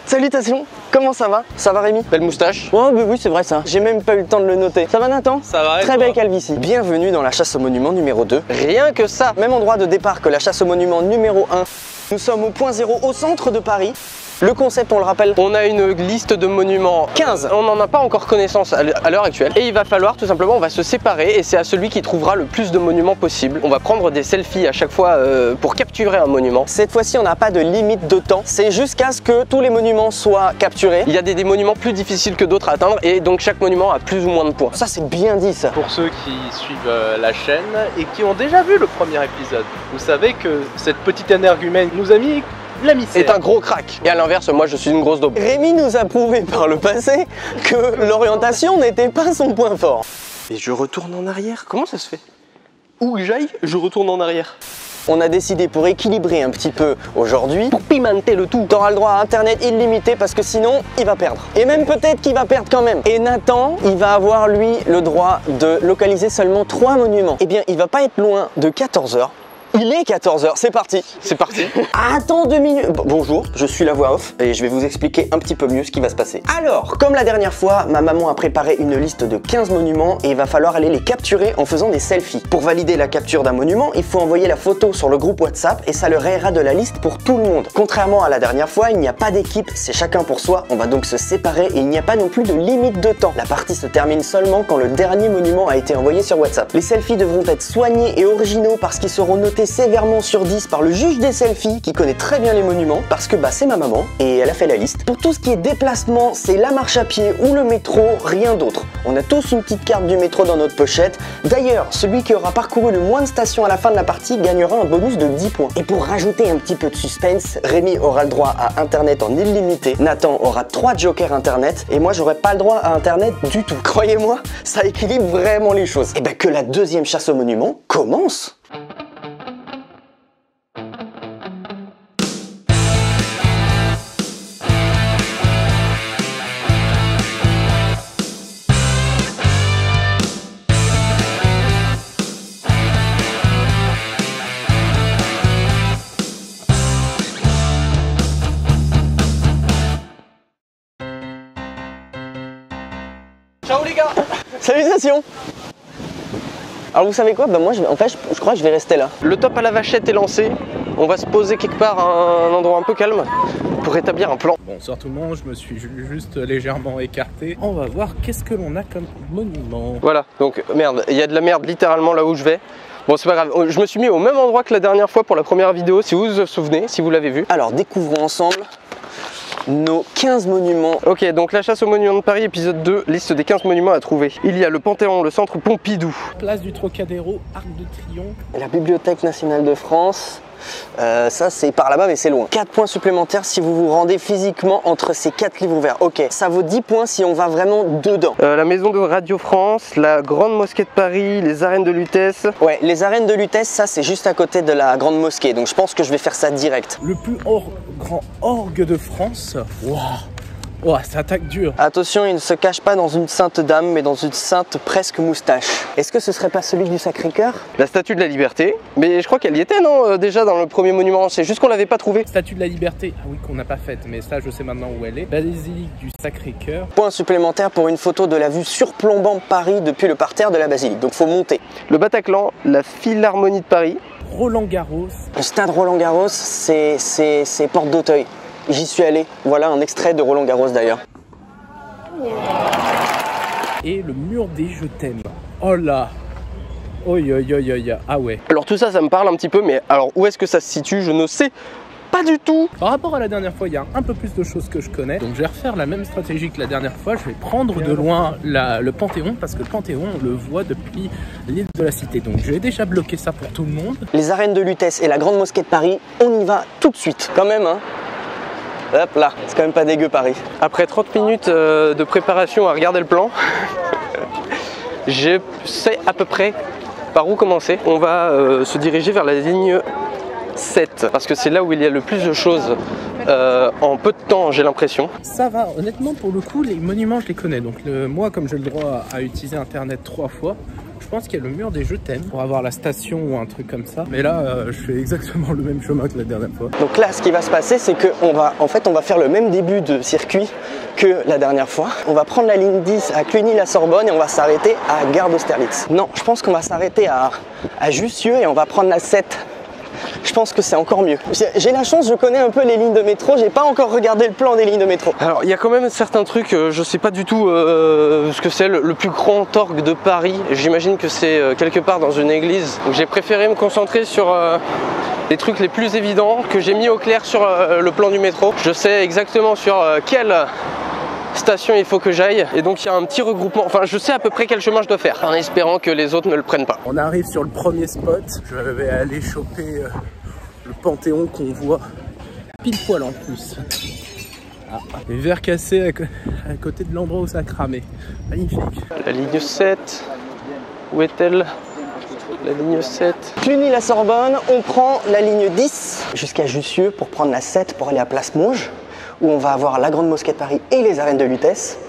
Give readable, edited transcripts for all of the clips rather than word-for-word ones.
Salutations, comment ça va? Ça va Rémi? Belle moustache. Oh bah oui c'est vrai ça, j'ai même pas eu le temps de le noter. Ça va Nathan? Ça va. Très belle calvitie. Bienvenue dans la chasse au monument numéro 2. Rien que ça, même endroit de départ que la chasse au monument numéro 1. Nous sommes au point 0 au centre de Paris. Le concept, on le rappelle, on a une liste de monuments 15. On n'en a pas encore connaissance à l'heure actuelle. Et il va falloir tout simplement, on va se séparer et c'est à celui qui trouvera le plus de monuments possible. On va prendre des selfies à chaque fois pour capturer un monument. Cette fois-ci, on n'a pas de limite de temps. C'est jusqu'à ce que tous les monuments soient capturés. Il y a des monuments plus difficiles que d'autres à atteindre et donc chaque monument a plus ou moins de points. Ça, c'est bien dit ça. Pour ceux qui suivent la chaîne et qui ont déjà vu le premier épisode, vous savez que cette petite énergumène nous a mis la misère. Est un gros crack. Et à l'inverse, moi je suis une grosse daube. Rémi nous a prouvé par le passé que l'orientation n'était pas son point fort. Et je retourne en arrière. Comment ça se fait? Où que j'aille, je retourne en arrière. On a décidé pour équilibrer un petit peu aujourd'hui, pour pimenter le tout. T'auras le droit à internet illimité parce que sinon il va perdre. Et même peut-être qu'il va perdre quand même. Et Nathan, il va avoir lui le droit de localiser seulement 3 monuments. Eh bien il va pas être loin de 14 h. Il est 14 h, c'est parti. C'est parti. Attends 2 minutes. Bonjour, je suis la voix off et je vais vous expliquer un petit peu mieux ce qui va se passer. Alors, comme la dernière fois, ma maman a préparé une liste de 15 monuments et il va falloir aller les capturer en faisant des selfies. Pour valider la capture d'un monument, il faut envoyer la photo sur le groupe WhatsApp et ça le rayera de la liste pour tout le monde. Contrairement à la dernière fois, il n'y a pas d'équipe, c'est chacun pour soi. On va donc se séparer et il n'y a pas non plus de limite de temps. La partie se termine seulement quand le dernier monument a été envoyé sur WhatsApp. Les selfies devront être soignés et originaux parce qu'ils seront notés sévèrement sur 10 par le juge des selfies qui connaît très bien les monuments parce que c'est ma maman et elle a fait la liste. Pour tout ce qui est déplacement, c'est la marche à pied ou le métro, rien d'autre. On a tous une petite carte du métro dans notre pochette. D'ailleurs, celui qui aura parcouru le moins de stations à la fin de la partie gagnera un bonus de 10 points. Et pour rajouter un petit peu de suspense, Rémi aura le droit à internet en illimité, Nathan aura 3 jokers internet et moi j'aurai pas le droit à internet du tout. Croyez-moi, ça équilibre vraiment les choses. Et que la deuxième chasse au monument commence. Ciao les gars. Salutations. Alors vous savez quoi, moi je crois que je vais rester là. Le top à la vachette est lancé. On va se poser quelque part à un endroit un peu calme pour établir un plan. Bonsoir tout le monde, je me suis juste légèrement écarté. On va voir qu'est-ce que l'on a comme monument. Voilà, donc merde, il y a de la merde littéralement là où je vais. Bon c'est pas grave, je me suis mis au même endroit que la dernière fois pour la première vidéo, si vous vous souvenez, si vous l'avez vu. Alors découvrons ensemble nos 15 monuments. Ok, donc la chasse aux monuments de Paris, épisode 2, liste des 15 monuments à trouver. Il y a le Panthéon, le centre Pompidou. Place du Trocadéro, Arc de Triomphe. La Bibliothèque nationale de France. Ça c'est par là-bas mais c'est loin. 4 points supplémentaires si vous vous rendez physiquement entre ces 4 livres ouverts. Ok, ça vaut 10 points si on va vraiment dedans. La maison de Radio France, la grande mosquée de Paris, les arènes de Lutèce. Ouais, les arènes de Lutèce, ça c'est juste à côté de la grande mosquée. Donc je pense que je vais faire ça direct. Le plus grand orgue de France. Waouh. Oh, ça attaque dur. Attention, il ne se cache pas dans une sainte dame, mais dans une sainte presque moustache. Est-ce que ce serait pas celui du Sacré-Cœur? La statue de la Liberté. Mais je crois qu'elle y était, non? Déjà dans le premier monument, c'est juste qu'on l'avait pas trouvé. Statue de la Liberté, ah oui, qu'on n'a pas faite, mais ça je sais maintenant où elle est. Basilique du Sacré-Cœur. Point supplémentaire pour une photo de la vue surplombant Paris depuis le parterre de la basilique. Donc faut monter. Le Bataclan, la Philharmonie de Paris. Roland-Garros. Le stade Roland-Garros, c'est Porte d'Auteuil. J'y suis allé. Voilà un extrait de Roland-Garros d'ailleurs. Et le mur des je t'aime. Oh là. Oi, oi, oi, oi, ah ouais. Alors tout ça, ça me parle un petit peu, mais alors où est-ce que ça se situe? Je ne sais pas du tout. Par rapport à la dernière fois, il y a un peu plus de choses que je connais. Donc je vais refaire la même stratégie que la dernière fois. Je vais prendre de loin le Panthéon, parce que le Panthéon, on le voit depuis l'île de la Cité. Donc je vais déjà bloquer ça pour tout le monde. Les arènes de Lutèce et la grande mosquée de Paris, on y va tout de suite. Quand même, hein. Hop là, c'est quand même pas dégueu Paris. Après 30 minutes de préparation à regarder le plan, je sais à peu près par où commencer. On va se diriger vers la ligne 7 parce que c'est là où il y a le plus de choses en peu de temps, j'ai l'impression. Ça va, honnêtement pour le coup les monuments je les connais. Donc moi comme j'ai le droit à utiliser internet 3 fois, Je pense qu'il y a le mur des je t'aime pour avoir la station ou un truc comme ça. Mais là, je fais exactement le même chemin que la dernière fois. Donc là, ce qui va se passer, c'est qu'on va, en fait, on va faire le même début de circuit que la dernière fois. On va prendre la ligne 10 à Cluny-la-Sorbonne et on va s'arrêter à Gare d'Austerlitz. Non, je pense qu'on va s'arrêter à Jussieu et on va prendre la 7. Je pense que c'est encore mieux. J'ai la chance, je connais un peu les lignes de métro, j'ai pas encore regardé le plan des lignes de métro. Alors il y a quand même certains trucs, je sais pas du tout ce que c'est, le plus grand orgue de Paris. J'imagine que c'est quelque part dans une église. Donc j'ai préféré me concentrer sur les trucs les plus évidents que j'ai mis au clair sur le plan du métro. Je sais exactement sur quelle station il faut que j'aille et donc il y a un petit regroupement, enfin je sais à peu près quel chemin je dois faire en espérant que les autres ne le prennent pas. On arrive sur le premier spot, je vais aller choper le Panthéon qu'on voit pile poil en plus. Ah, les verres cassés à côté de l'endroit où ça a cramé, magnifique. La ligne 7, où est-elle? La ligne 7. Cluny-la-Sorbonne, on prend la ligne 10 jusqu'à Jussieu pour prendre la 7 pour aller à Place Monge, où on va avoir la Grande Mosquée de Paris et les arènes de Lutèce.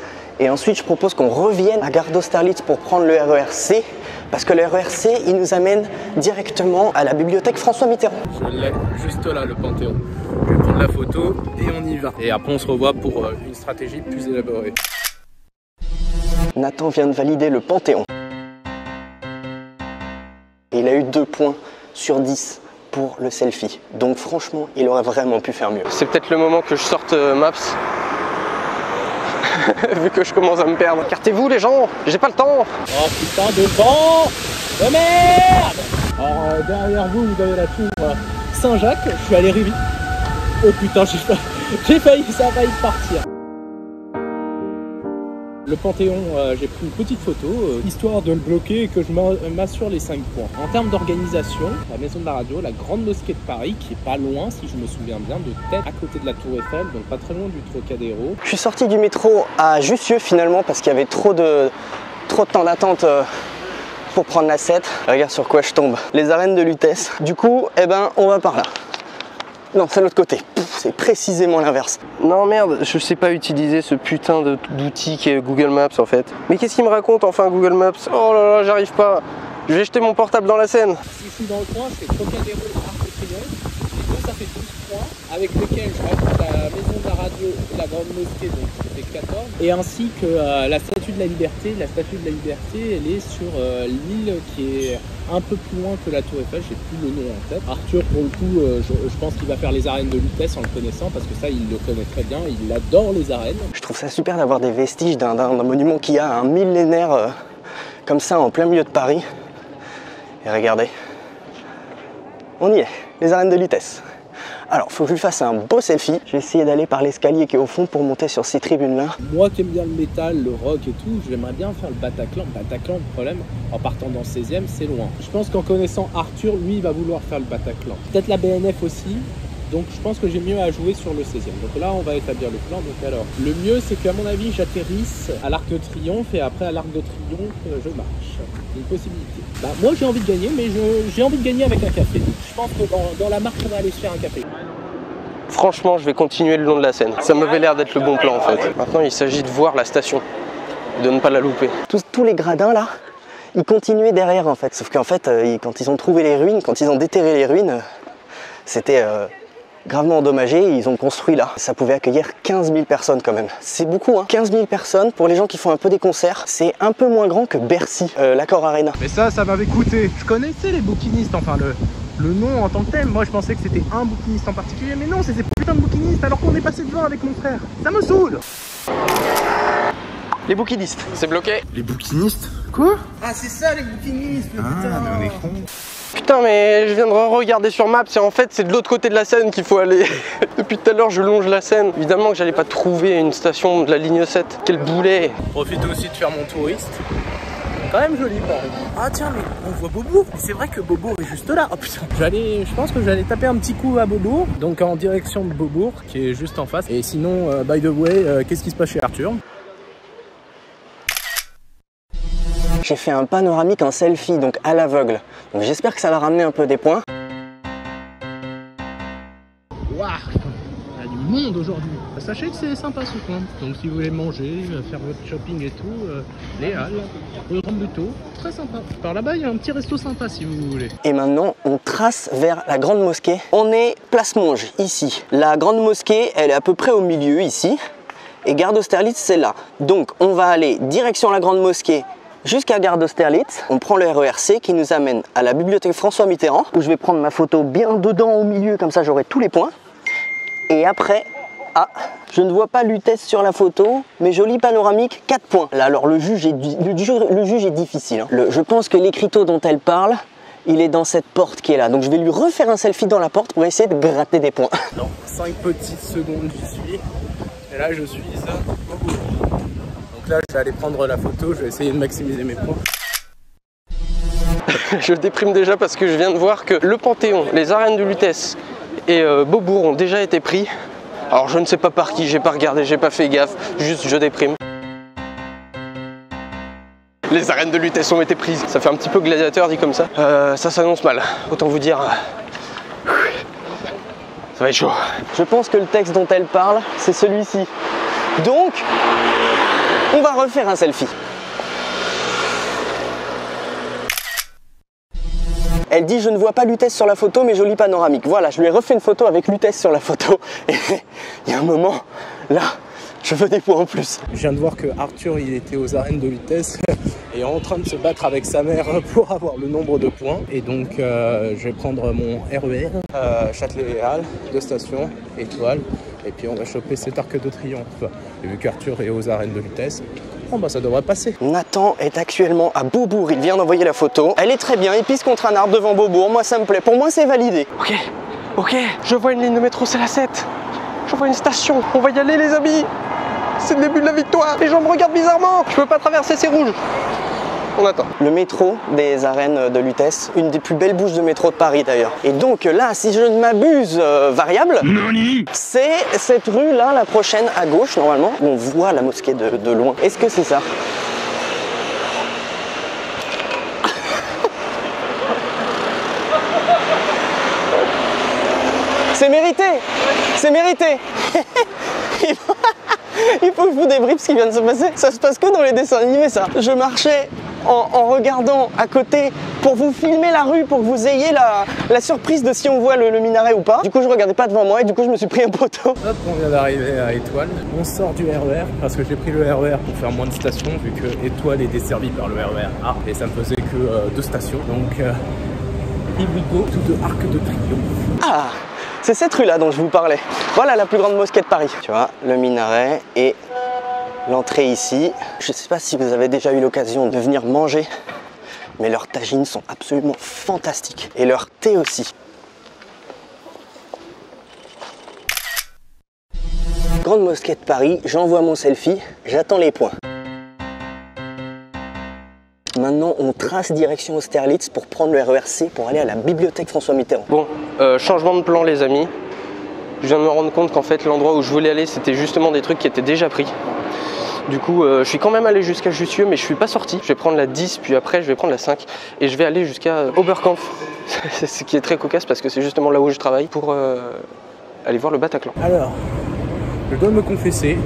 Et ensuite, je propose qu'on revienne à Gare d'Austerlitz pour prendre le RER-C, parce que le RER-C, il nous amène directement à la bibliothèque François Mitterrand. Je l'ai juste là, le Panthéon. Je vais prendre la photo et on y va. Et après, on se revoit pour une stratégie plus élaborée. Nathan vient de valider le Panthéon. Et il a eu 2 points sur 10 pour le selfie. Donc franchement, il aurait vraiment pu faire mieux. C'est peut-être le moment que je sorte Maps. Vu que je commence à me perdre. Écartez-vous les gens, j'ai pas le temps. Oh putain de vent de merde. Alors derrière vous, vous avez la tour Saint-Jacques. Je suis allé vite. Oh putain, j'ai failli, ça a failli partir. Le Panthéon, j'ai pris une petite photo, histoire de le bloquer et que je m'assure les 5 points. En termes d'organisation, la Maison de la Radio, la Grande Mosquée de Paris, qui est pas loin, si je me souviens bien, de tête à côté de la Tour Eiffel, donc pas très loin du Trocadéro. Je suis sorti du métro à Jussieu finalement parce qu'il y avait trop de temps d'attente pour prendre la 7. Regarde sur quoi je tombe. Les arènes de Lutèce. Du coup, eh ben, on va par là. Non, c'est l'autre côté. C'est précisément l'inverse. Non merde, je sais pas utiliser ce putain d'outil qui est Google Maps en fait. Mais qu'est-ce qu'il me raconte enfin Google Maps? Oh là là, j'arrive pas. Je vais jeter mon portable dans la Seine. Si je suis dans le coin, c'est Trocadéro, Arc de Triomphe. Les deux, ça fait 12 points, avec lesquels je rajoute la Maison de la Radio et la Grande Mosquée, donc ça fait 14. Et ainsi que la Statue de la Liberté. La Statue de la Liberté, elle est sur l'île qui est un peu plus loin que la Tour Eiffel, j'ai plus le nom en tête. Arthur, pour le coup, je pense qu'il va faire les arènes de Lutèce en le connaissant, parce que ça, il le connaît très bien, il adore les arènes. Je trouve ça super d'avoir des vestiges d'un monument qui a un millénaire comme ça en plein milieu de Paris. Et regardez, on y est, les arènes de Lutèce. Alors, faut que je lui fasse un beau selfie. J'ai essayé d'aller par l'escalier qui est au fond pour monter sur ces tribunes-là. Moi qui aime bien le métal, le rock et tout, j'aimerais bien faire le Bataclan. Bataclan, le problème, en partant dans le 16e, c'est loin. Je pense qu'en connaissant Arthur, lui, il va vouloir faire le Bataclan. Peut-être la BNF aussi. Donc je pense que j'ai mieux à jouer sur le 16e. Donc là, on va établir le plan. Donc alors, le mieux, c'est qu'à mon avis, j'atterrisse à l'Arc de Triomphe et après à l'Arc de Triomphe, je marche. C'est une possibilité. Bah, moi, j'ai envie de gagner, mais j'ai envie de gagner avec un café. Je pense que dans la marque, on va aller se faire un café. Franchement, je vais continuer le long de la Seine. Ça m'avait l'air d'être le bon plan en fait. Maintenant, il s'agit de voir la station, de ne pas la louper. Tous les gradins là, ils continuaient derrière en fait. Sauf qu'en fait, quand ils ont trouvé les ruines, quand ils ont déterré les ruines, c'était gravement endommagé et ils ont construit là. Ça pouvait accueillir 15 000 personnes quand même. C'est beaucoup, hein. 15 000 personnes pour les gens qui font un peu des concerts. C'est un peu moins grand que Bercy, l'Accor Arena. Mais ça m'avait coûté. Je connaissais les bouquinistes, enfin le nom en tant que tel. Moi, je pensais que c'était un bouquiniste en particulier. Mais non, c'est ces putains de bouquinistes alors qu'on est passé devant avec mon frère. Ça me saoule. Les bouquinistes, c'est bloqué. Les bouquinistes? Quoi? Ah, c'est ça les bouquinistes, putain. Ah, on est con. Putain, mais je viens de regarder sur Maps et en fait c'est de l'autre côté de la Seine qu'il faut aller. Depuis tout à l'heure je longe la Seine. Évidemment que j'allais pas trouver une station de la ligne 7. Quel boulet. Profite aussi de faire mon touriste. Quand même joli Paris. Ah tiens, mais on voit Beaubourg. C'est vrai que Beaubourg est juste là. Oh putain. Je pense que j'allais taper un petit coup à Beaubourg. Donc en direction de Beaubourg qui est juste en face. Et sinon, by the way, qu'est-ce qui se passe chez Arthur? J'ai fait un panoramique en selfie, donc à l'aveugle. Donc j'espère que ça va ramener un peu des points. Waouh, il y a du monde aujourd'hui. Sachez que c'est sympa ce coin. Donc si vous voulez manger, faire votre shopping et tout, les Halles, rue Rambuteau, très sympa. Par là-bas, il y a un petit resto sympa si vous voulez. Et maintenant, on trace vers la grande mosquée. On est place Monge, ici. La grande mosquée, elle est à peu près au milieu, ici. Et gare d'Austerlitz, c'est là. Donc, on va aller direction la grande mosquée jusqu'à gare d'Austerlitz. On prend le RER-C qui nous amène à la bibliothèque François Mitterrand, où je vais prendre ma photo bien dedans au milieu, comme ça j'aurai tous les points. Et après, ah, je ne vois pas Lutèce sur la photo, mais joli panoramique, 4 points. Là, alors le juge est difficile. Hein. Je pense que l'écriteau dont elle parle, il est dans cette porte qui est là. Donc je vais lui refaire un selfie dans la porte pour essayer de gratter des points. Dans 5 petites secondes, j'y suis. Et là, je suis au bout. Donc là, je vais aller prendre la photo, je vais essayer de maximiser mes points. Je déprime déjà parce que je viens de voir que le Panthéon, les arènes de Lutèce et Beaubourg ont déjà été pris. Alors je ne sais pas par qui, j'ai pas regardé, j'ai pas fait gaffe, juste je déprime. Les arènes de Lutèce ont été prises. Ça fait un petit peu gladiateur dit comme ça. Ça s'annonce mal, autant vous dire. Ça va être chaud. Je pense que le texte dont elle parle, c'est celui-ci. Donc, on va refaire un selfie. Elle dit je ne vois pas Lutèce sur la photo mais joli panoramique. Voilà, je lui ai refait une photo avec Lutèce sur la photo. Et il y a un moment, là, je veux des points en plus. Je viens de voir que Arthur, il était aux arènes de Lutèce et en train de se battre avec sa mère pour avoir le nombre de points. Et donc, je vais prendre mon RER, Châtelet et Halles, 2 stations, étoile. Et puis on va choper cet arc de triomphe. Et vu qu'Arthur est aux arènes de Lutèce, bon bah ça devrait passer. Nathan est actuellement à Beaubourg, il vient d'envoyer la photo. Elle est très bien, il pisse contre un arbre devant Beaubourg, moi ça me plaît. Pour moi c'est validé. Ok, je vois une ligne de métro, c'est la 7. Je vois une station, on va y aller les amis. C'est le début de la victoire. Les gens me regardent bizarrement. Je peux pas traverser, c'est rouge. On attend. Le métro des arènes de Lutèce, une des plus belles bouches de métro de Paris d'ailleurs. Et donc là, si je ne m'abuse, variable, c'est cette rue là, la prochaine à gauche normalement, où on voit la mosquée de loin. Est-ce que c'est ça? C'est mérité! C'est mérité! Il faut que je vous débriefe ce qui vient de se passer. Ça se passe que dans les dessins animés ça. Je marchais en regardant à côté pour vous filmer la rue, pour que vous ayez la surprise de si on voit le minaret ou pas. Du coup je regardais pas devant moi et du coup je me suis pris un poteau. Hop, on vient d'arriver à Étoile. On sort du RER parce que j'ai pris le RER pour faire moins de stations vu que Étoile est desservie par le RER A et ça me faisait que 2 stations. Donc here we go to the Arc de Triomphe. Ah, c'est cette rue là dont je vous parlais. Voilà la plus grande mosquée de Paris. Tu vois, le minaret et l'entrée ici. Je sais pas si vous avez déjà eu l'occasion de venir manger, mais leurs tagines sont absolument fantastiques. Et leur thé aussi. Grande mosquée de Paris, j'envoie mon selfie, j'attends les points. Maintenant, on trace direction Austerlitz pour prendre le RER-C pour aller à la bibliothèque François Mitterrand. Bon, changement de plan les amis. Je viens de me rendre compte qu'en fait l'endroit où je voulais aller c'était justement des trucs qui étaient déjà pris. Du coup, je suis quand même allé jusqu'à Jussieu, mais je suis pas sorti. Je vais prendre la 10, puis après je vais prendre la 5 et je vais aller jusqu'à Oberkampf. Ce qui est très cocasse parce que c'est justement là où je travaille pour aller voir le Bataclan. Alors, je dois me confesser,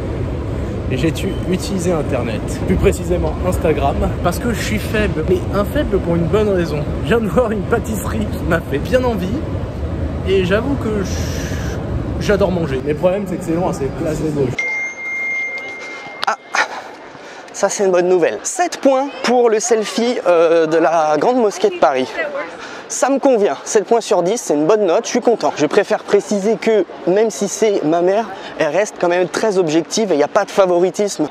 j'ai utilisé Internet, plus précisément Instagram, parce que je suis faible, mais un faible pour une bonne raison. Je viens de voir une pâtisserie qui m'a fait bien envie, et j'avoue que j'adore manger. Mais le problème c'est que c'est loin, c'est Place des Vosges. Ah, ça c'est une bonne nouvelle. 7 points pour le selfie de la grande mosquée de Paris. Ça me convient, 7 points sur 10, c'est une bonne note, je suis content. Je préfère préciser que, même si c'est ma mère, elle reste quand même très objective et il n'y a pas de favoritisme.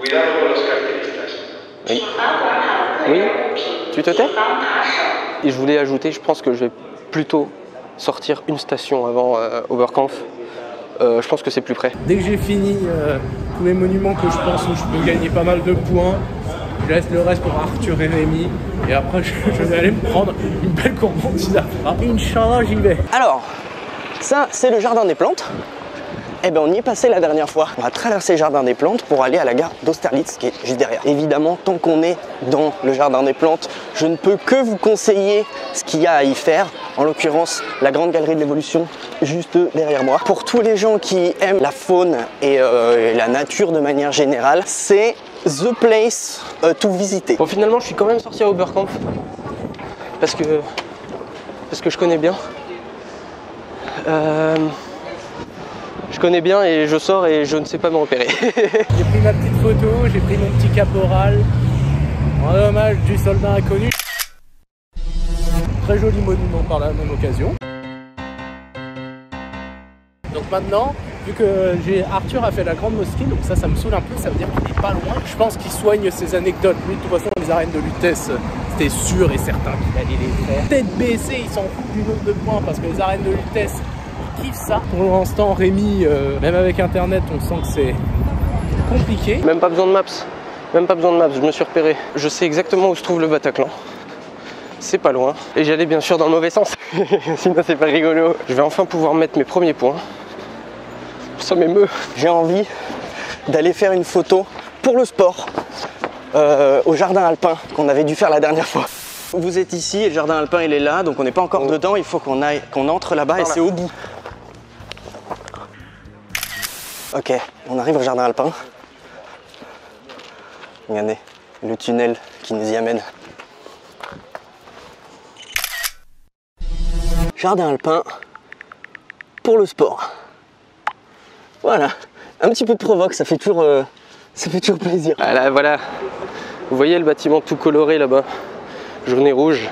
Oui. Oui, tu te tais? Et je voulais ajouter, je pense que je vais plutôt sortir une station avant Oberkampf. Je pense que c'est plus près. Dès que j'ai fini tous les monuments que je pense où je peux gagner pas mal de points, je laisse le reste pour Arthur et Rémi. Et après, je vais aller me prendre une belle gourmandise après. Inch'Allah, j'y vais. Alors, ça, c'est le jardin des plantes. Eh ben on y est passé la dernière fois. On va traverser le jardin des plantes pour aller à la gare d'Austerlitz qui est juste derrière. Évidemment, tant qu'on est dans le jardin des plantes, je ne peux que vous conseiller ce qu'il y a à y faire. En l'occurrence, la grande galerie de l'évolution juste derrière moi. Pour tous les gens qui aiment la faune et la nature de manière générale, c'est the place to visiter. Bon, finalement, je suis quand même sorti à Oberkampf parce que je connais bien. Je connais bien et je sors et je ne sais pas me repérer. J'ai pris ma petite photo, j'ai pris mon petit caporal en hommage du soldat inconnu. Très joli monument par la même occasion. Donc maintenant, vu que Arthur a fait la grande mosquée, donc ça me saoule un peu, ça veut dire qu'il n'est pas loin. Je pense qu'il soigne ses anecdotes. Lui, de toute façon, les arènes de Lutèce, c'était sûr et certain qu'il allait les faire. Tête baissée, il s'en fout du nombre de points parce que les arènes de Lutèce, il kiffe ça. Pour l'instant, Rémi, même avec internet, on sent que c'est compliqué. Même pas besoin de maps. Même pas besoin de maps, je me suis repéré. Je sais exactement où se trouve le Bataclan. C'est pas loin. Et j'allais bien sûr dans le mauvais sens. Sinon c'est pas rigolo. Je vais enfin pouvoir mettre mes premiers points. Ça m'émeut. J'ai envie d'aller faire une photo pour le sport au jardin alpin qu'on avait dû faire la dernière fois. Vous êtes ici et le jardin alpin il est là, donc on n'est pas encore dedans. Il faut qu'on entre là-bas et c'est au bout. Ok, on arrive au jardin alpin. Regardez le tunnel qui nous y amène. Jardin alpin pour le sport. Voilà, un petit peu de provoque, ça fait toujours plaisir. Voilà, vous voyez le bâtiment tout coloré là-bas, jaune et rouge,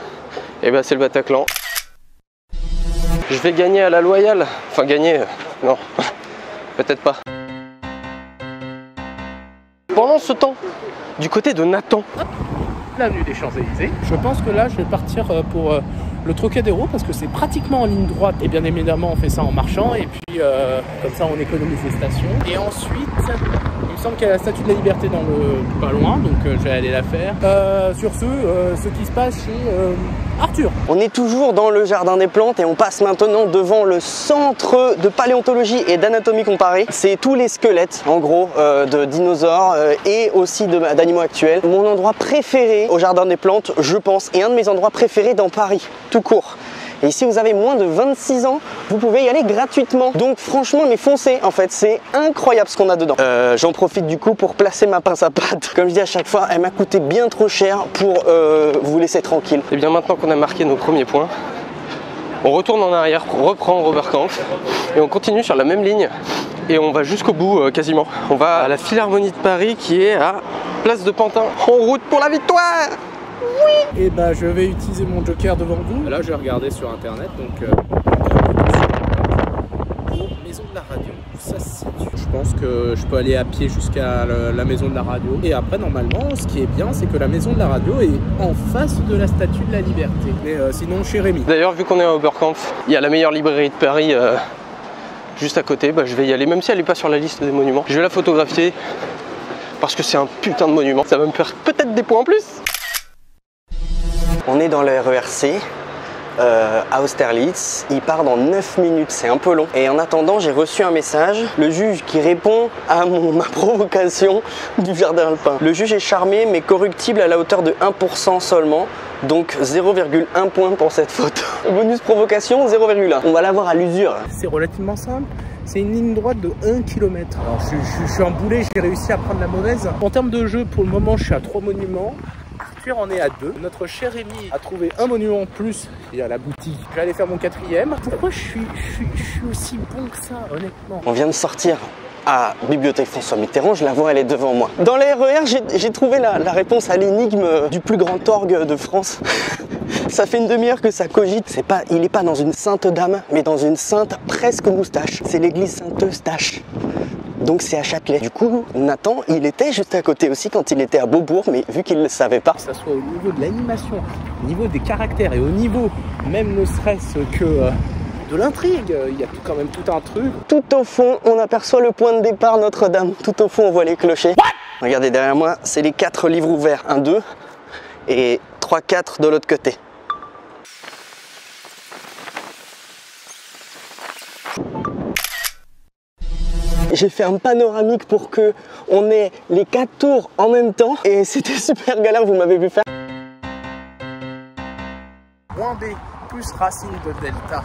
et ben c'est le Bataclan. Je vais gagner à la loyale, enfin gagner, non, peut-être pas. Pendant ce temps, du côté de Nathan. L'avenue des Champs-Élysées. Je pense que là, je vais partir pour le Trocadéro parce que c'est pratiquement en ligne droite. Et bien évidemment, on fait ça en marchant et puis comme ça, on économise les stations. Et ensuite, il me semble qu'il y a la Statue de la Liberté dans le pas loin, donc je vais aller la faire. Sur ce qui se passe chez Arthur. On est toujours dans le jardin des plantes et on passe maintenant devant le centre de paléontologie et d'anatomie comparée. C'est tous les squelettes, en gros, de dinosaures et aussi d'animaux actuels. Mon endroit préféré au jardin des plantes, je pense, et un de mes endroits préférés dans Paris, tout court. Et si vous avez moins de 26 ans, vous pouvez y aller gratuitement. Donc franchement, mais foncez en fait, c'est incroyable ce qu'on a dedans. J'en profite du coup pour placer ma pince à pâte. Comme je dis à chaque fois, elle m'a coûté bien trop cher pour vous laisser tranquille. Et bien maintenant qu'on a marqué nos premiers points, on retourne en arrière pour reprendre Oberkampf et on continue sur la même ligne et on va jusqu'au bout quasiment. On va à la Philharmonie de Paris qui est à Place de Pantin, en route pour la victoire. Oui. Et bah je vais utiliser mon joker devant vous. Là je vais regarder sur internet donc maison de la radio, où ça se situe. Je pense que je peux aller à pied jusqu'à la maison de la radio. Et après normalement ce qui est bien c'est que la maison de la radio est en face de la Statue de la Liberté. Mais sinon chez Rémi. D'ailleurs vu qu'on est à Oberkampf, il y a la meilleure librairie de Paris juste à côté. Bah, je vais y aller même si elle n'est pas sur la liste des monuments. Je vais la photographier parce que c'est un putain de monument. Ça va me faire peut-être des points en plus. On est dans le RERC à Austerlitz, il part dans 9 minutes, c'est un peu long. Et en attendant, j'ai reçu un message, le juge qui répond à ma provocation du jardin alpin. Le juge est charmé mais corruptible à la hauteur de 1% seulement, donc 0,1 point pour cette photo. Bonus provocation, 0,1. On va l'avoir à l'usure. C'est relativement simple. C'est une ligne droite de 1 km. Alors je suis un boulet, j'ai réussi à prendre la mauvaise. En termes de jeu, pour le moment, je suis à 3 monuments. Arthur en est à 2. Notre cher Rémi a trouvé un monument en plus. Il y a la boutique. Je vais aller faire mon 4e. Pourquoi je suis aussi bon que ça, honnêtement? On vient de sortir à Bibliothèque François Mitterrand, je la vois, elle est devant moi. Dans les RER, j'ai trouvé la réponse à l'énigme du plus grand orgue de France. Ça fait une demi-heure que ça cogite. Il n'est pas dans une sainte dame, mais dans une sainte presque moustache. C'est l'église Sainte-Eustache. Donc c'est à Châtelet. Du coup, Nathan, il était juste à côté aussi quand il était à Beaubourg, mais vu qu'il ne le savait pas. Que ça soit au niveau de l'animation, au niveau des caractères et au niveau même ne serait-ce que de l'intrigue, il y a quand même tout un truc. Tout au fond, on aperçoit le point de départ Notre-Dame. Tout au fond, on voit les clochers. What? Regardez derrière moi, c'est les 4 livres ouverts. 1, 2 et 3, 4 de l'autre côté. j'ai fait un panoramique pour que on ait les 4 tours en même temps et c'était super galère, vous m'avez vu faire. Moins B plus racine de delta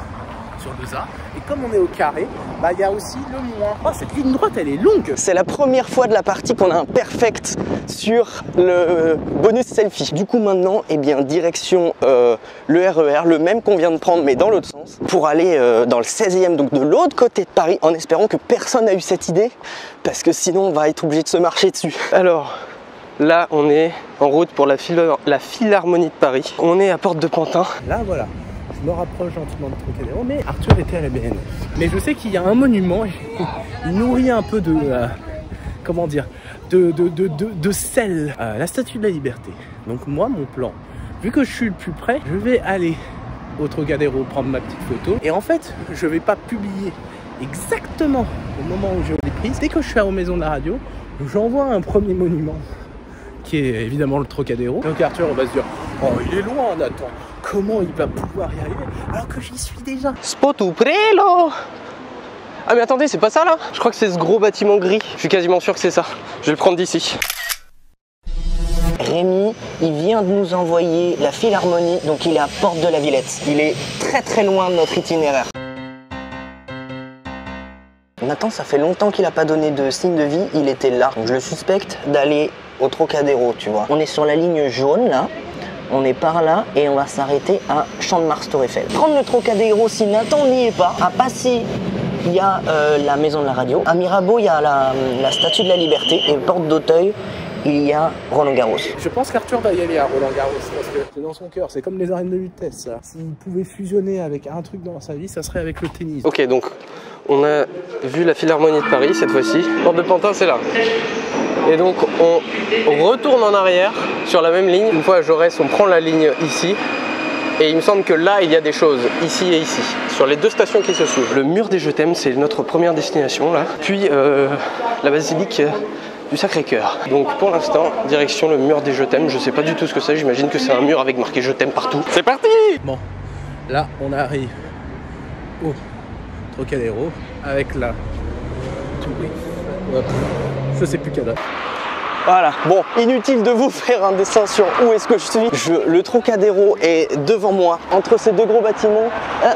sur 2A. Et comme on est au carré, bah il y a aussi le moins. Oh, cette ligne droite, elle est longue. C'est la première fois de la partie qu'on a un perfect sur le bonus selfie. Du coup maintenant, eh bien direction le RER, le même qu'on vient de prendre mais dans l'autre sens, pour aller dans le 16e, donc de l'autre côté de Paris, en espérant que personne n'a eu cette idée, parce que sinon on va être obligé de se marcher dessus. Alors, là on est en route pour la Philharmonie de Paris. On est à Porte de Pantin. Là voilà. Je me rapproche gentiment de Trocadéro, mais Arthur était à la BN. Mais je sais qu'il y a un monument, il nourrit un peu de, comment dire, de sel. La Statue de la Liberté. Donc moi, mon plan, vu que je suis le plus près, je vais aller au Trocadéro prendre ma petite photo. Et en fait, je vais pas publier exactement au moment où je l'ai prise. Dès que je suis à la maison de la radio, j'envoie un premier monument, qui est évidemment le Trocadéro. Donc Arthur, on va se dire, oh il est loin Nathan, comment il va pouvoir y arriver alors que j'y suis déjà. Spot ou prelo. Ah mais attendez, c'est pas ça là? Je crois que c'est ce gros bâtiment gris. Je suis quasiment sûr que c'est ça. Je vais le prendre d'ici. Rémi, il vient de nous envoyer la Philharmonie, donc il est à Porte de la Villette. Il est très très loin de notre itinéraire. Nathan, ça fait longtemps qu'il n'a pas donné de signe de vie, il était là. Donc je le suspecte d'aller au Trocadéro, tu vois. On est sur la ligne jaune là, on est par là et on va s'arrêter à Champ de Mars Tour Eiffel. Prendre le Trocadéro si Nathan n'y est pas. À Passy, il y a la maison de la radio. À Mirabeau, il y a la Statue de la Liberté. Et Porte d'Auteuil, il y a Roland Garros. Je pense qu'Arthur va y aller à Roland Garros parce que c'est dans son cœur, c'est comme les arènes de vitesse. S'il pouvait fusionner avec un truc dans sa vie, ça serait avec le tennis. Ok, donc on a vu la Philharmonie de Paris cette fois-ci. Porte de Pantin, c'est là. Et donc on retourne en arrière sur la même ligne. Une fois à Jaurès, on prend la ligne ici. Et il me semble que là, il y a des choses, ici et ici, sur les deux stations qui se suivent. Le mur des Je t'aime, c'est notre première destination là. Puis la basilique du Sacré-Cœur. Donc pour l'instant, direction le mur des Je t'aime. Je sais pas du tout ce que c'est, j'imagine que c'est un mur avec marqué Je t'aime partout. C'est parti! Bon, là on arrive au Trocadéro avec la je sais plus quelle heure. Voilà, bon, inutile de vous faire un dessin sur où est-ce que je suis. Le Trocadéro est devant moi, entre ces deux gros bâtiments,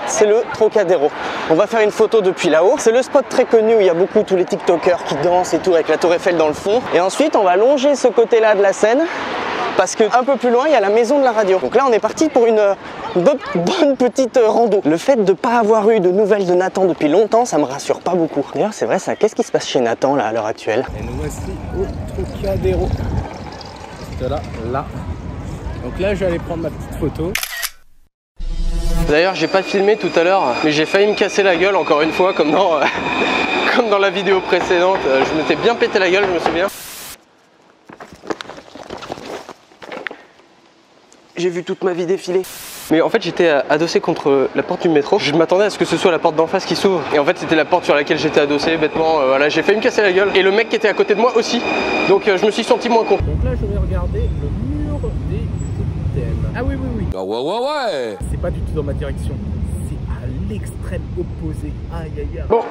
c'est le Trocadéro. On va faire une photo depuis là-haut. C'est le spot très connu où il y a beaucoup tous les TikTokers qui dansent et tout avec la Tour Eiffel dans le fond. Et ensuite, on va longer ce côté-là de la Seine parce que un peu plus loin, il y a la maison de la radio. Donc là, on est parti pour une bonne petite rando. Le fait de ne pas avoir eu de nouvelles de Nathan depuis longtemps, ça me rassure pas beaucoup. D'ailleurs, c'est vrai ça. Qu'est-ce qui se passe chez Nathan là à l'heure actuelle? Et nous voici au Trocadéro. Juste là, là. Donc là, je vais aller prendre ma petite photo. D'ailleurs, j'ai pas filmé tout à l'heure, mais j'ai failli me casser la gueule encore une fois, comme dans, comme dans la vidéo précédente. Je m'étais bien pété la gueule, je me souviens. J'ai vu toute ma vie défiler. Mais en fait, j'étais adossé contre la porte du métro. Je m'attendais à ce que ce soit la porte d'en face qui s'ouvre. Et en fait, c'était la porte sur laquelle j'étais adossé, bêtement. Voilà, j'ai failli me casser la gueule. Et le mec qui était à côté de moi aussi. Donc je me suis senti moins con. Donc là, je vais regarder le mur des Je t'aime. Ah oui, oui, oui. Ah ouais. C'est pas du tout dans ma direction. C'est à l'extrême opposé. Aïe, aïe, aïe. Bon,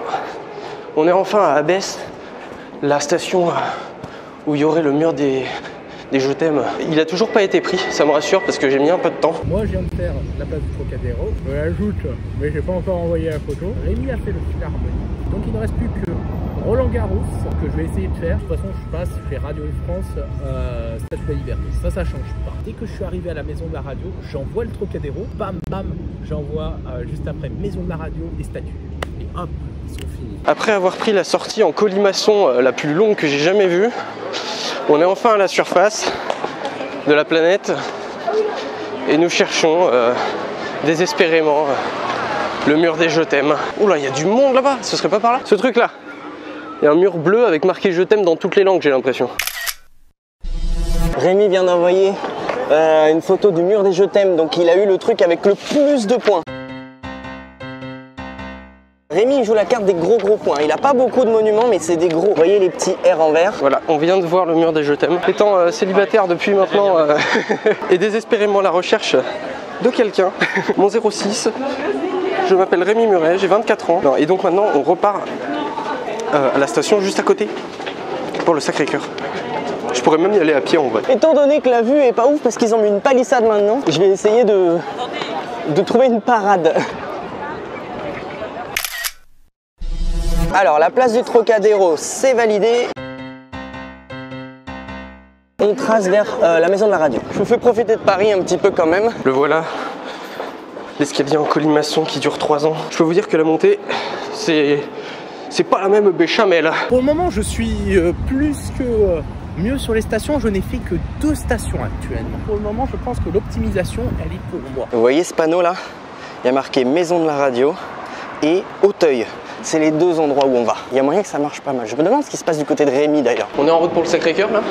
on est enfin à Abbesse, la station où il y aurait le mur des Je t'aime. Il a toujours pas été pris, ça me rassure parce que j'ai mis un peu de temps. Moi je viens de faire la place du Trocadéro, je l'ajoute, mais j'ai pas encore envoyé la photo. Rémi a fait le Philharmonie, donc il ne reste plus que Roland Garros que je vais essayer de faire. De toute façon je passe, je fais Radio France, Statue de la Liberté, ça change pas. Dès que je suis arrivé à la maison de la radio, j'envoie le Trocadéro, bam bam, j'envoie juste après maison de la radio et statues. Et hop, ils sont finis. Après avoir pris la sortie en colimaçon la plus longue que j'ai jamais vue, on est enfin à la surface de la planète et nous cherchons désespérément le mur des Je t'aime. Oula, il y a du monde là-bas, ce serait pas par là? Ce truc là, il y a un mur bleu avec marqué Je t'aime dans toutes les langues, j'ai l'impression. Rémi vient d'envoyer une photo du mur des Je t'aime, donc il a eu le truc avec le plus de points. Rémi joue la carte des gros points. Il a pas beaucoup de monuments, mais c'est des gros. Vous voyez les petits R en vert? Voilà, on vient de voir le mur des Je t'aime. Étant célibataire depuis maintenant et désespérément à la recherche de quelqu'un, mon 06, je m'appelle Rémi Muret, j'ai 24 ans. Et donc maintenant on repart à la station juste à côté pour le Sacré-Cœur. Je pourrais même y aller à pied en vrai. Étant donné que la vue est pas ouf parce qu'ils ont mis une palissade maintenant, je vais essayer de trouver une parade. Alors la place du Trocadéro, c'est validé. On trace vers la maison de la radio. Je vous fais profiter de Paris un petit peu quand même. Le voilà, l'escalier en colimaçon qui dure 3 ans. Je peux vous dire que la montée, c'est pas la même béchamel. Pour le moment, je suis plus que mieux sur les stations. Je n'ai fait que 2 stations actuellement. Pour le moment, je pense que l'optimisation, elle est pour moi. Vous voyez ce panneau là? Il y a marqué maison de la radio et Auteuil. C'est les 2 endroits où on va. Il y a moyen que ça marche pas mal. Je me demande ce qui se passe du côté de Rémy d'ailleurs. On est en route pour le Sacré-Cœur là.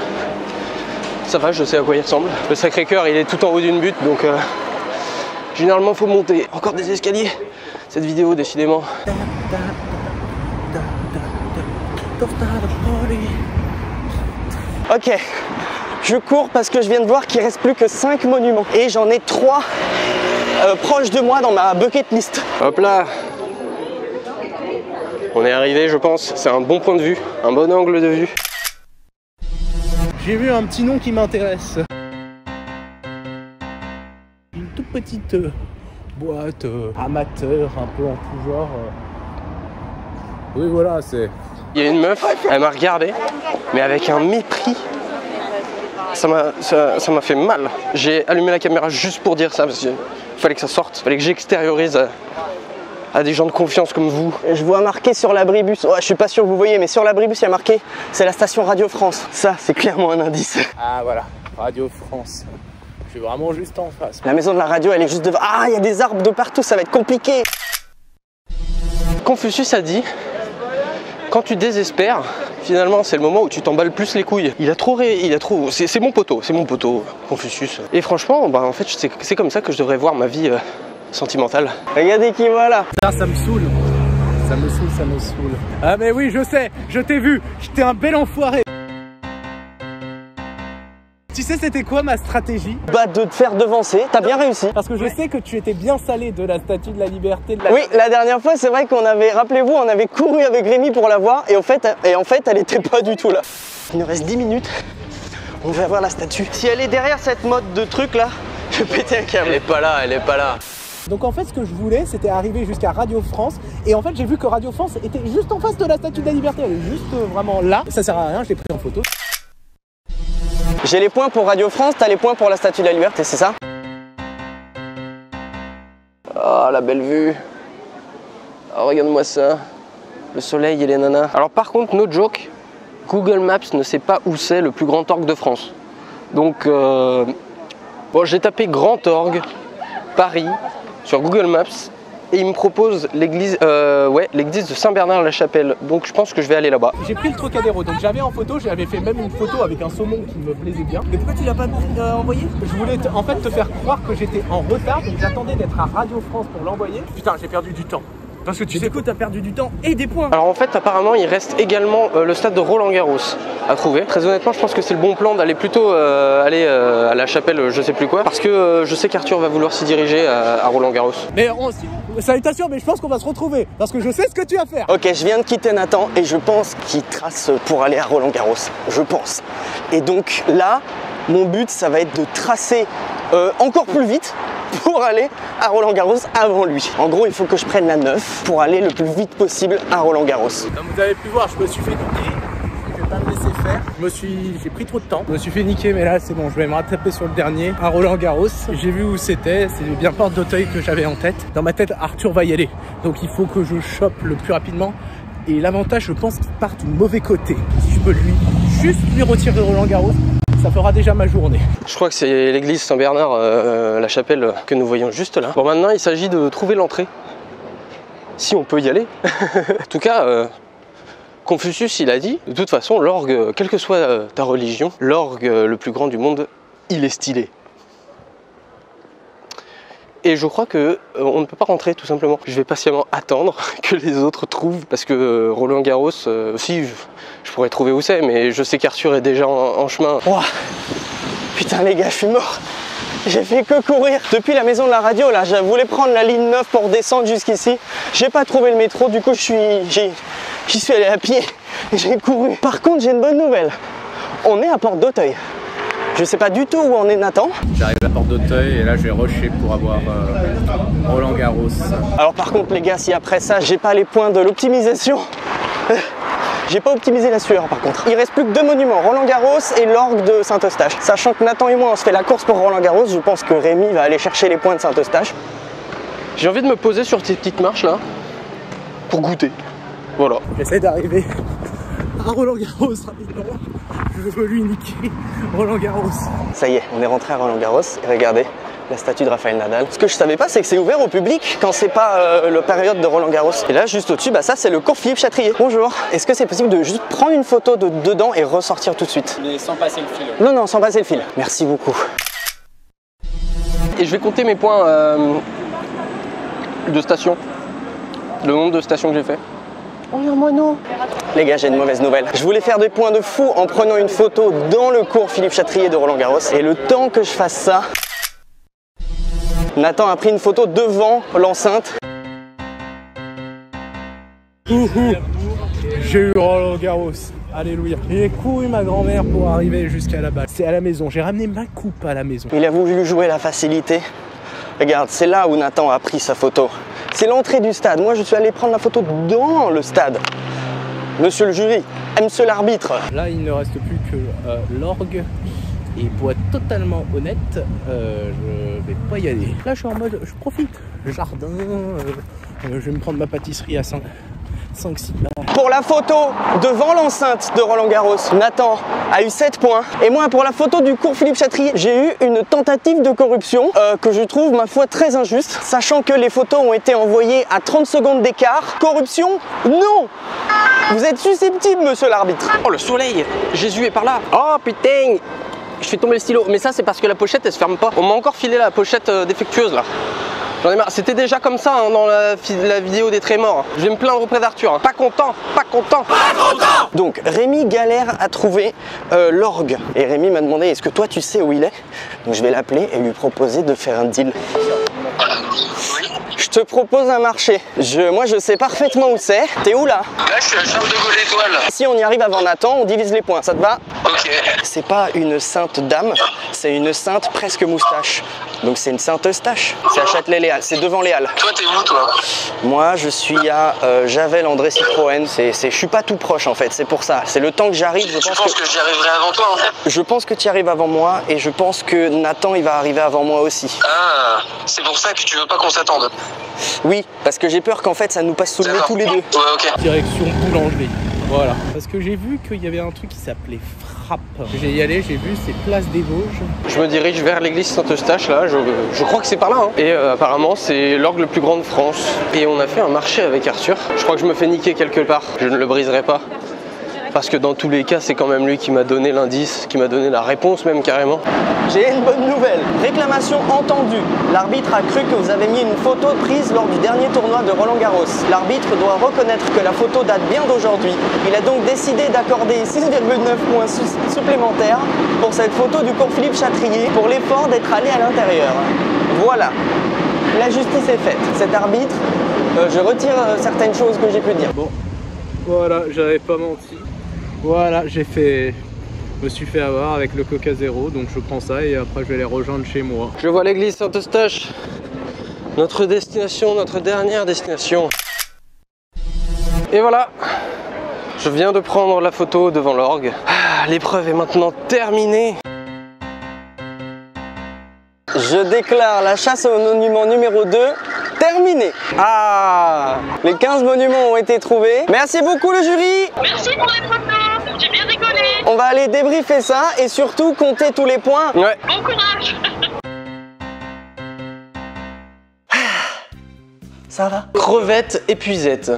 Ça va, je sais à quoi il ressemble. Le Sacré-Cœur, il est tout en haut d'une butte, donc généralement faut monter. Encore des escaliers. Cette vidéo, décidément. Ok, je cours parce que je viens de voir qu'il reste plus que 5 monuments. Et j'en ai 3 proches de moi dans ma bucket list. Hop là. On est arrivé, je pense. C'est un bon point de vue, un bon angle de vue. J'ai vu un petit nom qui m'intéresse. Une toute petite boîte amateur, un peu en tout genre. Oui, voilà, c'est... Il y a une meuf, elle m'a regardé, mais avec un mépris. Ça m'a fait mal. J'ai allumé la caméra juste pour dire ça, parce qu'il fallait que ça sorte. Il fallait que j'extériorise à des gens de confiance comme vous. Je vois marqué sur l'abribus, ouais, je suis pas sûr que vous voyez, mais sur l'abribus il y a marqué c'est la station Radio France. Ça, c'est clairement un indice. Ah voilà, Radio France. Je suis vraiment juste en face. La maison de la radio, elle est juste devant. Ah, il y a des arbres de partout, ça va être compliqué. Confucius a dit, quand tu désespères, finalement c'est le moment où tu t'emballes plus les couilles. C'est mon poteau, Confucius. Et franchement, bah, en fait c'est comme ça que je devrais voir ma vie sentimentale. Regardez qui voilà. Ça me saoule. Ça me saoule. Ah mais oui, je sais, je t'ai vu. J'étais un bel enfoiré. Tu sais c'était quoi ma stratégie? Bah de te faire devancer, t'as bien réussi. Parce que je sais que tu étais bien salé de la statue de la liberté. Oui, la dernière fois c'est vrai qu'on avait, rappelez-vous, on avait couru avec Rémy pour la voir et en fait elle était pas du tout là. Il nous reste 10 minutes, on va voir la statue. Si elle est derrière cette mode de truc là, je vais péter un câble. Elle est pas là. Donc en fait ce que je voulais c'était arriver jusqu'à Radio France et en fait j'ai vu que Radio France était juste en face de la statue de la liberté, elle est juste vraiment là. Ça sert à rien, je l'ai pris en photo. J'ai les points pour Radio France, t'as les points pour la statue de la liberté, c'est ça? Oh la belle vue. Oh, regarde-moi ça. Le soleil et les nanas. Alors par contre, no joke, Google Maps ne sait pas où c'est le plus grand orgue de France. Donc bon, j'ai tapé Grand Orgue, Paris, sur Google Maps et il me propose l'église de Saint-Bernard-la-Chapelle. Donc je pense que je vais aller là-bas. J'ai pris le Trocadéro, donc j'avais en photo, j'avais fait même une photo avec un saumon qui me plaisait bien. Mais pourquoi tu l'as pas envoyé? Je voulais en fait te faire croire que j'étais en retard, donc j'attendais d'être à Radio France pour l'envoyer. Putain, j'ai perdu du temps. Parce que tu sais, t'as perdu du temps et des points. Alors en fait, apparemment, il reste également le stade de Roland-Garros à trouver. Très honnêtement, je pense que c'est le bon plan d'aller plutôt à la chapelle, je sais plus quoi. Parce que je sais qu'Arthur va vouloir s'y diriger à Roland-Garros. Mais salutations, mais je pense qu'on va se retrouver. Parce que je sais ce que tu vas faire. Ok, je viens de quitter Nathan et je pense qu'il trace pour aller à Roland-Garros. Je pense. Et donc là, mon but, ça va être de tracer encore plus vite pour aller à Roland-Garros avant lui. En gros, il faut que je prenne la 9 pour aller le plus vite possible à Roland-Garros. Comme vous avez pu voir, je me suis fait niquer. Je vais pas me laisser faire. J'ai pris trop de temps. Je me suis fait niquer, mais là, c'est bon. Je vais me rattraper sur le dernier à Roland-Garros. J'ai vu où c'était. C'est bien Porte d'Auteuil que j'avais en tête. Dans ma tête, Arthur va y aller. Donc, il faut que je chope le plus rapidement. Et l'avantage, je pense qu'il part du mauvais côté. Si je peux juste lui retirer Roland-Garros, ça fera déjà ma journée. Je crois que c'est l'église Saint-Bernard, la chapelle que nous voyons juste là. Bon, maintenant il s'agit de trouver l'entrée. Si on peut y aller. En tout cas, Confucius il a dit, de toute façon l'orgue, quelle que soit ta religion, l'orgue le plus grand du monde, il est stylé. Et je crois que on ne peut pas rentrer tout simplement. Je vais patiemment attendre que les autres trouvent, parce que Roland-Garros, aussi, je pourrais trouver où c'est, mais je sais qu'Arthur est déjà en chemin. Wow. Putain les gars, je suis mort. J'ai fait que courir. Depuis la maison de la radio, là, je voulais prendre la ligne 9 pour descendre jusqu'ici. J'ai pas trouvé le métro, du coup j'ai J'y suis allé à pied, j'ai couru. Par contre, j'ai une bonne nouvelle. On est à Porte d'Auteuil. Je sais pas du tout où en est Nathan. J'arrive à Porte d'Auteuil et là j'ai rushé pour avoir Roland Garros. Alors par contre les gars, si après ça j'ai pas les points de l'optimisation, j'ai pas optimisé la sueur par contre. Il reste plus que 2 monuments, Roland Garros et l'orgue de Saint-Eustache. Sachant que Nathan et moi on se fait la course pour Roland Garros, je pense que Rémi va aller chercher les points de Saint-Eustache. J'ai envie de me poser sur ces petites marches là pour goûter. Voilà. J'essaie d'arriver à Roland Garros rapidement. Je veux lui niquer Roland Garros. Ça y est, on est rentré à Roland Garros et regardez la statue de Rafael Nadal. Ce que je savais pas, c'est que c'est ouvert au public quand c'est pas la période de Roland Garros. Et là, juste au-dessus, bah ça c'est le cours Philippe Chatrier. Bonjour. Est-ce que c'est possible de juste prendre une photo de dedans et ressortir tout de suite? Mais sans passer le fil. Non, non, sans passer le fil. Merci beaucoup. Et je vais compter mes points de station. Le nombre de stations que j'ai fait. Oh moi non. Les gars, j'ai une mauvaise nouvelle. Je voulais faire des points de fou en prenant une photo dans le cours Philippe Chatrier de Roland Garros. Et le temps que je fasse ça, Nathan a pris une photo devant l'enceinte. J'ai eu Roland Garros. Alléluia. J'ai couru ma grand-mère pour arriver jusqu'à la balle. C'est à la maison. J'ai ramené ma coupe à la maison. Il a voulu jouer la facilité. Regarde, c'est là où Nathan a pris sa photo. C'est l'entrée du stade. Moi, je suis allé prendre la photo dans le stade. Monsieur le jury, monsieur l'arbitre. Là, il ne reste plus que l'orgue. Et pour être totalement honnête, je vais pas y aller. Là, je suis en mode, je profite. Jardin, je vais me prendre ma pâtisserie à 5-6 balles. Pour la photo devant l'enceinte de Roland Garros, Nathan a eu 7 points. Et moi, pour la photo du cours Philippe Chatrier, j'ai eu une tentative de corruption que je trouve, ma foi, très injuste. Sachant que les photos ont été envoyées à 30 secondes d'écart. Corruption? Non! Vous êtes susceptible, monsieur l'arbitre. Oh le soleil, Jésus est par là. Oh putain, je fais tomber le stylo. Mais ça c'est parce que la pochette elle se ferme pas. On m'a encore filé la pochette défectueuse là. J'en ai marre. C'était déjà comme ça hein, dans la vidéo des Trémors. Je vais me plaindre auprès d'Arthur. Hein. Pas content, pas content, pas content. Donc Rémi galère à trouver l'orgue. Et Rémi m'a demandé, est-ce que toi tu sais où il est? Donc je vais l'appeler et lui proposer de faire un deal. Je te propose un marché. Moi je sais parfaitement où c'est. T'es où là? Là, je suis à Charles de Gaulle Étoile. Si on y arrive avant Nathan, on divise les points. Ça te va? Ok. C'est pas une sainte dame, c'est une sainte presque moustache. Donc c'est une sainte Eustache. C'est à Châtelet-Les-Halles, c'est devant les Halles. Toi, t'es où, toi? Moi je suis à Javel André Citroën. Je suis pas tout proche en fait, c'est pour ça. C'est le temps que j'arrive. Tu penses que j'y arriverai avant toi, en fait? Je pense que tu y arrives avant moi et je pense que Nathan il va arriver avant moi aussi. Ah, c'est pour ça que tu veux pas qu'on s'attende. Oui, parce que j'ai peur qu'en fait ça nous passe sous le nez tous les deux. Ouais, ok. Direction boulangerie. Voilà. Parce que j'ai vu qu'il y avait un truc qui s'appelait Frappe. J'ai y allé, j'ai vu, c'est Place des Vosges. Je me dirige vers l'église Saint-Eustache là, je crois que c'est par là. Hein. Et apparemment c'est l'orgue le plus grand de France. Et on a fait un marché avec Arthur. Je crois que je me fais niquer quelque part. Je ne le briserai pas. Parce que dans tous les cas, c'est quand même lui qui m'a donné l'indice, qui m'a donné la réponse même carrément. J'ai une bonne nouvelle. Réclamation entendue. L'arbitre a cru que vous avez mis une photo prise lors du dernier tournoi de Roland Garros. L'arbitre doit reconnaître que la photo date bien d'aujourd'hui. Il a donc décidé d'accorder 6,9 points supplémentaires pour cette photo du cours Philippe Chatrier pour l'effort d'être allé à l'intérieur. Voilà. La justice est faite. Cet arbitre, je retire certaines choses que j'ai pu dire. Bon, voilà, j'avais pas menti. Voilà, je me suis fait avoir avec le Coca Zéro, donc je prends ça et après je vais les rejoindre chez moi. Je vois l'église Saint-Eustache, notre destination, notre dernière destination. Et voilà, je viens de prendre la photo devant l'orgue. Ah, l'épreuve est maintenant terminée. Je déclare la chasse au monument numéro 2 terminée. Ah, les 15 monuments ont été trouvés. Merci beaucoup le jury. Merci pour les photos, j'ai bien rigolé. On va aller débriefer ça et surtout compter tous les points. Ouais. Bon courage. Ça va? Crevette épuisette.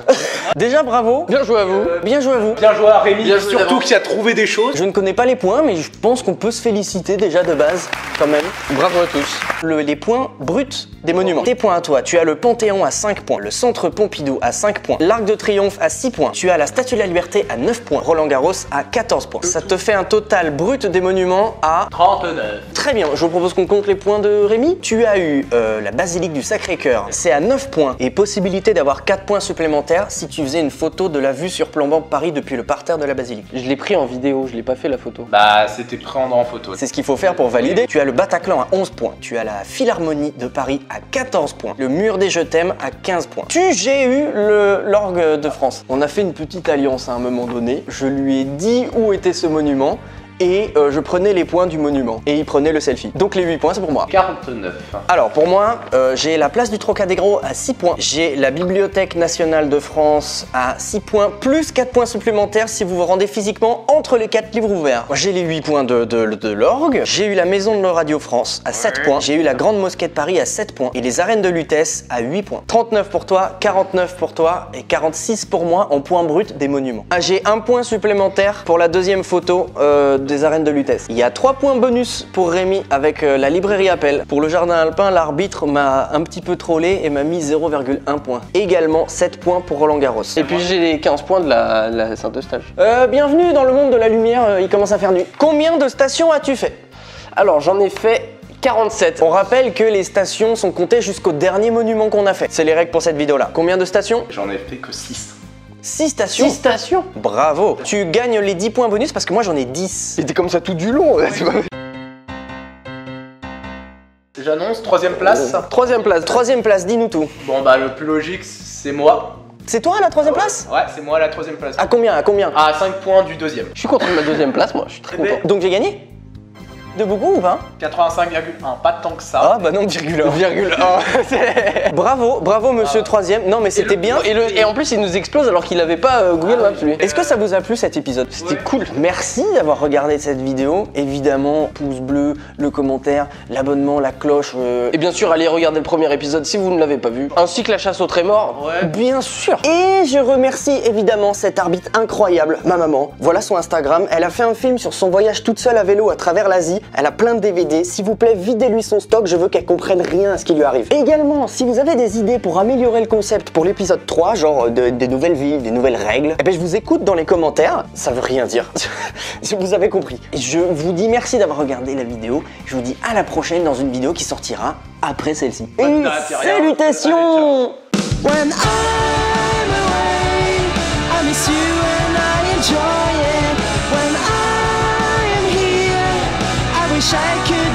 Déjà bravo. Bien joué à vous. Bien joué à vous. Bien joué à Rémi, Bien joué surtout d'avance. qui a trouvé des choses. Je ne connais pas les points, mais je pense qu'on peut se féliciter déjà de base, quand même. Bravo à tous. Les points bruts des monuments. Tes points à toi, tu as le Panthéon à 5 points, le Centre Pompidou à 5 points, l'Arc de Triomphe à 6 points, tu as la Statue de la Liberté à 9 points, Roland Garros à 14 points. Ça te fait un total brut des monuments à 39. Très bien, je vous propose qu'on compte les points de Rémi. Tu as eu la Basilique du Sacré-Cœur, c'est à 9 points, et possibilité d'avoir 4 points supplémentaires si tu tu faisais une photo de la vue surplombant Paris depuis le parterre de la basilique. Je l'ai pris en vidéo, je l'ai pas fait la photo. Bah, c'était prendre en photo. C'est ce qu'il faut faire pour valider. Tu as le Bataclan à 11 points. Tu as la Philharmonie de Paris à 14 points. Le Mur des Je t'aime à 15 points. J'ai eu l'orgue de France. On a fait une petite alliance à un moment donné. Je lui ai dit où était ce monument. Et je prenais les points du monument. Et il prenait le selfie. Donc les 8 points, c'est pour moi. 49. Alors pour moi, j'ai la place du Trocadéro à 6 points. J'ai la Bibliothèque nationale de France à 6 points, plus 4 points supplémentaires si vous vous rendez physiquement entre les 4 livres ouverts. J'ai les 8 points de l'orgue. J'ai eu la Maison de Radio France à 7 points. J'ai eu la Grande Mosquée de Paris à 7 points. Et les arènes de Lutèce à 8 points. 39 pour toi, 49 pour toi et 46 pour moi en points bruts des monuments. Ah, j'ai un point supplémentaire pour la deuxième photo des arènes de Lutèce. Il y a 3 points bonus pour Rémi avec la librairie Appel. Pour le jardin alpin, l'arbitre m'a un petit peu trollé et m'a mis 0,1 point. Également 7 points pour Roland Garros. Et puis j'ai les 15 points de la Saint-Eustache. Bienvenue dans le monde de la lumière, il commence à faire nuit. Combien de stations as-tu fait? Alors j'en ai fait 47. On rappelle que les stations sont comptées jusqu'au dernier monument qu'on a fait. C'est les règles pour cette vidéo-là. Combien de stations? J'en ai fait que 6. 6 stations. 6 stations. Bravo. Tu gagnes les 10 points bonus parce que moi j'en ai 10. C'était comme ça tout du long. J'annonce 3ème place. 3ème place. 3ème place, dis-nous tout. Bon bah le plus logique c'est moi. C'est toi à la 3ème place? Ouais, c'est moi à la 3ème place. À combien? À combien? À 5 points du 2ème. Je suis content de ma 2ème place, moi. Je suis très Eh ben, content. Donc j'ai gagné? De beaucoup ou pas? 85,1, pas tant que ça. Ah bah non, virgule 1. Bravo, bravo monsieur 3ème. Non mais c'était bien. Et en plus, il nous explose alors qu'il avait pas Google Maps, lui. Est-ce que ça vous a plu cet épisode? C'était cool. Merci d'avoir regardé cette vidéo. Évidemment, pouce bleu, le commentaire, l'abonnement, la cloche. Et bien sûr, allez regarder le premier épisode si vous ne l'avez pas vu. Ainsi que la chasse aux trémors. Ouais. Bien sûr. Et je remercie évidemment cette arbitre incroyable, ma maman. Voilà son Instagram. Elle a fait un film sur son voyage toute seule à vélo à travers l'Asie. Elle a plein de DVD. S'il vous plaît, videz-lui son stock. Je veux qu'elle comprenne rien à ce qui lui arrive. Également, si vous avez des idées pour améliorer le concept pour l'épisode 3, genre des nouvelles villes, des nouvelles règles, eh ben je vous écoute dans les commentaires. Ça veut rien dire. Vous avez compris. Je vous dis merci d'avoir regardé la vidéo. Je vous dis à la prochaine dans une vidéo qui sortira après celle-ci. Et salutations! When I'm away, I miss you and I enjoy it. When I am here, I wish I could